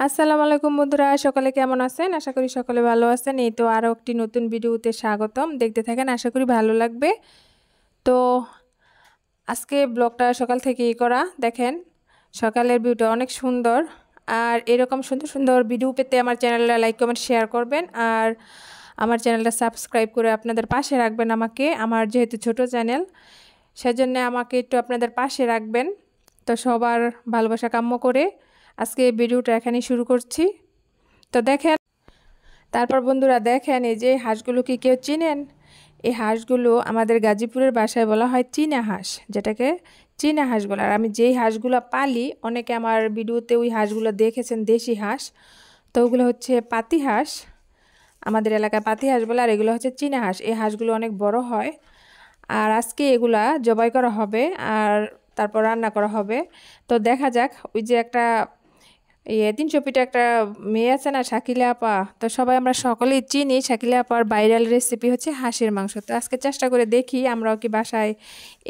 আসসালামু আলাইকুম বন্ধুরা, সকলে কেমন আছেন? আশা করি সকলে ভালো আছেন। এই তো আরও একটি নতুন ভিডিওতে স্বাগতম। দেখতে থাকেন, আশা করি ভালো লাগবে। তো আজকে ব্লগটা সকাল থেকেই করা। দেখেন সকালের ভিউটা অনেক সুন্দর। আর এরকম সুন্দর সুন্দর ভিডিও পেতে আমার চ্যানেলটা লাইক কমেন্ট শেয়ার করবেন। আর আমার চ্যানেলটা সাবস্ক্রাইব করে আপনাদের পাশে রাখবেন আমাকে। আমার যেহেতু ছোট চ্যানেল, সেজন্য আমাকে একটু আপনাদের পাশে রাখবেন। তো সবার ভালোবাসা কাম্য করে আজকে ভিডিওটা এখানেই শুরু করছি। তো দেখেন, তারপর বন্ধুরা দেখেন, এই যে হাঁসগুলো কি কেউ চিনেন? এই হাঁসগুলো আমাদের গাজীপুরের ভাষায় বলা হয় চীনা হাঁস, যেটাকে চীনা হাঁস বলে। আর আমি যেই হাঁসগুলো পালি, অনেকে আমার ভিডিওতে ওই হাঁসগুলো দেখেছেন, দেশি হাঁস। তো ওগুলো হচ্ছে পাতি হাঁস, আমাদের এলাকায় পাতি হাঁস বলে। আর এগুলো হচ্ছে চীনা হাঁস। এই হাঁসগুলো অনেক বড় হয়। আর আজকে এগুলা জবাই করা হবে আর তারপর রান্না করা হবে। তো দেখা যাক। ওই যে একটা 300 ফিটে একটা মেয়ে আছে না, শাকিলা আপা, তো সবাই আমরা সকলেই চিনি। শাকিলা আপার ভাইরাল রেসিপি হচ্ছে হাঁসের মাংস। তো আজকে চেষ্টা করে দেখি আমরাও কি বাসায়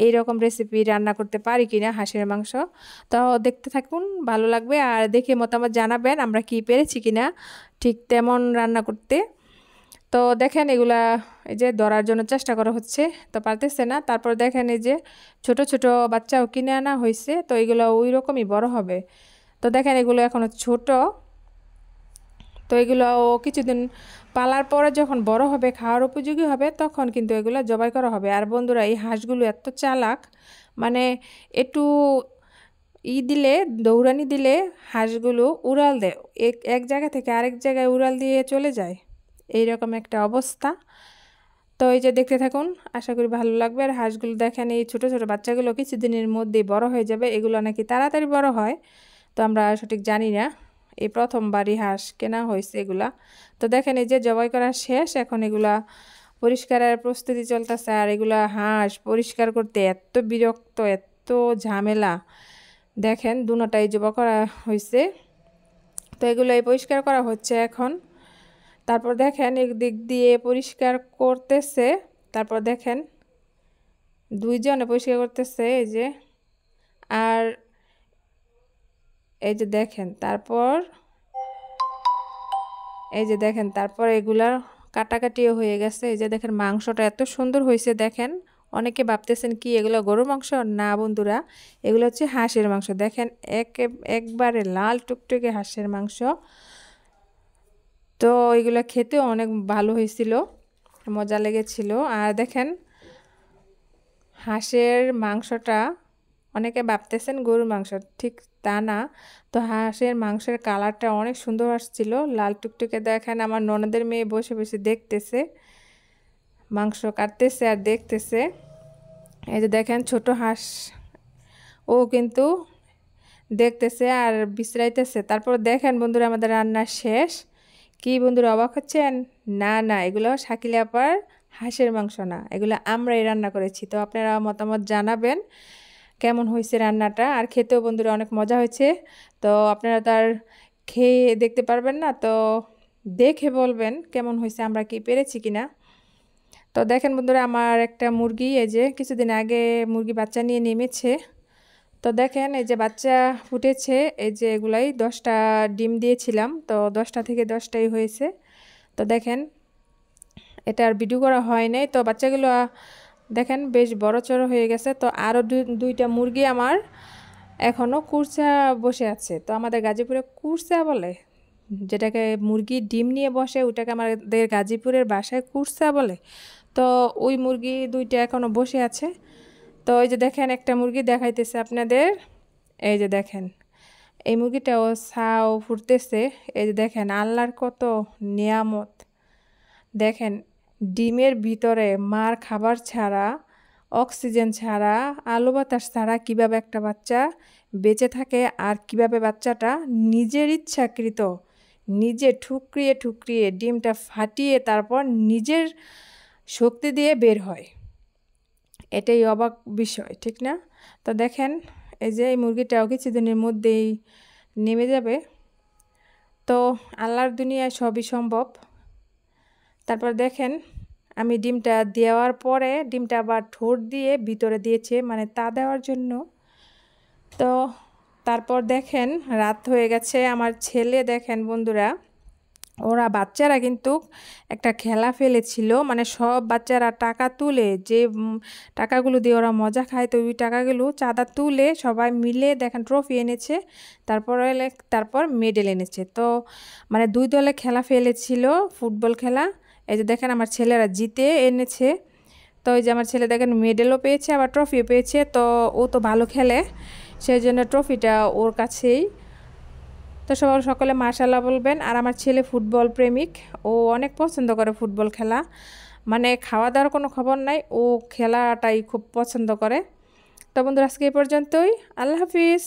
এইরকম রেসিপি রান্না করতে পারি কিনা হাঁসের মাংস। তো দেখতে থাকুন, ভালো লাগবে। আর দেখে মতামত জানাবেন আমরা কি পেরেছি কিনা ঠিক তেমন রান্না করতে। তো দেখেন এগুলা, এই যে ধরার জন্য চেষ্টা করা হচ্ছে, তো পারতেছে না। তারপর দেখেন এই যে ছোট ছোট বাচ্চাও কিনে আনা হয়েছে, তো এগুলো ওই রকমই বড় হবে। তো দেখেন এগুলো এখনো ছোট। তো এগুলো কিছুদিন পালার পরে যখন বড় হবে, খাওয়ার উপযোগী হবে, তখন কিন্তু এগুলো জবাই করা হবে। আর বন্ধুরা, এই হাঁসগুলো এত চালাক, মানে একটু দিলে, দৌড়ানি দিলে হাঁসগুলো উড়াল দেয়, এক জায়গা থেকে আরেক জায়গায় উড়াল দিয়ে চলে যায়। এইরকম একটা অবস্থা। তো এই যে দেখতে থাকুন, আশা করি ভালো লাগবে। আর হাঁসগুলো দেখেন, এই ছোট ছোট বাচ্চাগুলো কিছুদিনের মধ্যেই বড় হয়ে যাবে। এগুলো নাকি তাড়াতাড়ি বড় হয়, তো আমরা সঠিক জানি না। এই প্রথমবারই হাঁস কেনা হয়েছে এগুলা। তো দেখেন এই যে জবাই করা শেষ, এখন এগুলা পরিষ্কারের প্রস্তুতি চলতেছে। আর এগুলা হাঁস পরিষ্কার করতে এত বিরক্ত, এত ঝামেলা। দেখেন দুটোটাই জবাই করা হয়েছে, তো এগুলো পরিষ্কার করা হচ্ছে এখন। তারপর দেখেন একদিক দিয়ে পরিষ্কার করতেছে, তারপর দেখেন দুইজনে পরিষ্কার করতেছে, এই যে। আর এই যে দেখেন, তারপর এই যে দেখেন, তারপর এগুলার কাটাকাটিও হয়ে গেছে। এই যে দেখেন মাংসটা এত সুন্দর হয়েছে। দেখেন অনেকে ভাবতেছেন কি এগুলো গরুর মাংস, না বন্ধুরা, এগুলো হচ্ছে হাঁসের মাংস। দেখেন একবারে লাল টুকটুকে হাঁসের মাংস। তো এগুলো খেতেও অনেক ভালো হয়েছিল, মজা লেগেছিল। আর দেখেন হাঁসের মাংসটা, অনেকে ভাবতেছেন গরুর মাংস, ঠিক তা না। তো হাঁসের মাংসের কালারটা অনেক সুন্দর আসছিল, লাল টুকটুকে। দেখেন আমার ননদের মেয়ে বসে বসে দেখতেছে, মাংস কাটতেছে আর দেখতেছে। এই যে দেখেন ছোট হাঁস, ও কিন্তু দেখতেছে আর বিশ্রাইতেছে। তারপর দেখেন বন্ধুরা, আমাদের রান্না শেষ। কি বন্ধুরা অবাক হচ্ছেন? না না, এগুলো শাকিলা আপার হাঁসের মাংস না, এগুলো আমরাই রান্না করেছি। তো আপনারা মতামত জানাবেন কেমন হয়েছে রান্নাটা। আর খেতেও বন্ধুরা অনেক মজা হয়েছে। তো আপনারা তার খেয়ে দেখতে পারবেন না, তো দেখে বলবেন কেমন হয়েছে, আমরা কি পেরেছি কিনা। তো দেখেন বন্ধুরা, আমার একটা মুরগি, এই যে কিছুদিন আগে মুরগি বাচ্চা নিয়ে নেমেছে। তো দেখেন এই যে বাচ্চা ফুটেছে, এই যে এগুলাই 10টা ডিম দিয়েছিলাম, তো 10টা থেকে 10টাই হয়েছে। তো দেখেন এটা আর ভিডিও করা হয় নাই। তো বাচ্চাগুলো দেখেন বেশ বড় চড়ো হয়ে গেছে। তো আরও দুইটা মুরগি আমার এখনও কুরচা বসে আছে। তো আমাদের গাজীপুরে কুরচা বলে, যেটাকে মুরগি ডিম নিয়ে বসে, ওটাকে আমাদের গাজীপুরের ভাষায় কুরচা বলে। তো ওই মুরগি দুইটা এখনও বসে আছে। তো এই যে দেখেন একটা মুরগি দেখাইতেছে আপনাদের, এই যে দেখেন এই মুরগিটাও ছাও ফুটতেছে। এই যে দেখেন আল্লাহর কত নিয়ামত। দেখেন ডিমের ভিতরে মার খাবার ছাড়া, অক্সিজেন ছাড়া, আলো বাতাস ছাড়া কিভাবে একটা বাচ্চা বেঁচে থাকে, আর কিভাবে বাচ্চাটা নিজের ইচ্ছাকৃত নিজে ঠুকরিয়ে ঠুকরিয়ে ডিমটা ফাটিয়ে তারপর নিজের শক্তি দিয়ে বের হয়। এটাই অবাক বিষয়, ঠিক না? তো দেখেন এই যে এই মুরগিটাও কিছুদিনের মধ্যেই নেমে যাবে। তো আল্লাহর দুনিয়ায় সবই সম্ভব। তারপর দেখেন আমি ডিমটা দেওয়ার পরে ডিমটা আবার ঠোঁট দিয়ে ভিতরে দিয়েছে, মানে তা দেওয়ার জন্য। তো তারপর দেখেন রাত হয়ে গেছে, আমার ছেলে দেখেন বন্ধুরা, ওরা বাচ্চারা কিন্তু একটা খেলা ফেলেছিল, মানে সব বাচ্চারা টাকা তুলে যে টাকাগুলো দিয়ে ওরা মজা খায়, তো ওই টাকাগুলো চাঁদা তুলে সবাই মিলে দেখেন ট্রফি এনেছে, তারপর মেডেল এনেছে। তো মানে দুই দলে খেলা ফেলেছিল, ফুটবল খেলা। এই যে দেখেন আমার ছেলেরা জিতে এনেছে। তো এই যে আমার ছেলে দেখেন মেডেলও পেয়েছে আবার ট্রফিও পেয়েছে। তো ও তো ভালো খেলে, সেই জন্য ট্রফিটা ওর কাছেই। তো সকলে মাশাআল্লাহ বলবেন। আর আমার ছেলে ফুটবল প্রেমিক, ও অনেক পছন্দ করে ফুটবল খেলা, মানে খাওয়া দাওয়ার কোনো খবর নাই, ও খেলাটাই খুব পছন্দ করে। তো বন্ধুরা আজকে এই পর্যন্তই, আল্লাহ হাফিজ।